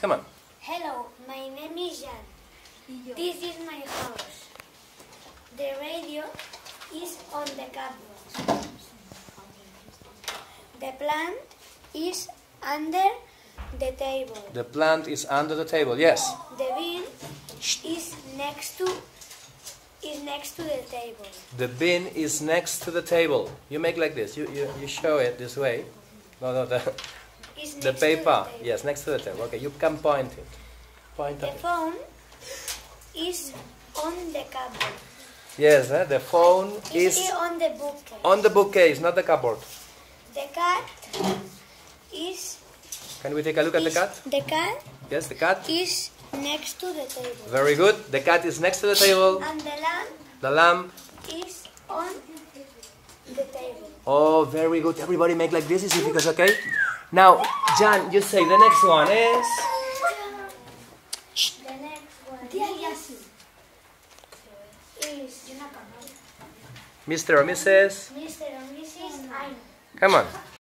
Come on. Hello, my name is Jan. This is my house. The radio is on the cupboard. The plant is under the table. The plant is under the table. Yes. The bin is next to the table. The bin is next to the table. You make like this. You show it this way. No, the Is the next to the paper. table. Yes, next to the table. Okay, you can point it. Point The at it. phone is on the cupboard. Yes, the phone Is is on the bookcase. on the bookcase, not the cupboard. The cat is. Can we take a look at the cat? The cat Yes, the cat. is next to the table. Very good. The cat is next to the table. And the lamp The lamp. is on the table. Oh, very good. Everybody make like this. Is it because okay? Now, Jan, you say the next one is. The next one is Mr. or Mrs. Mr. and Mrs. Aina. Come on.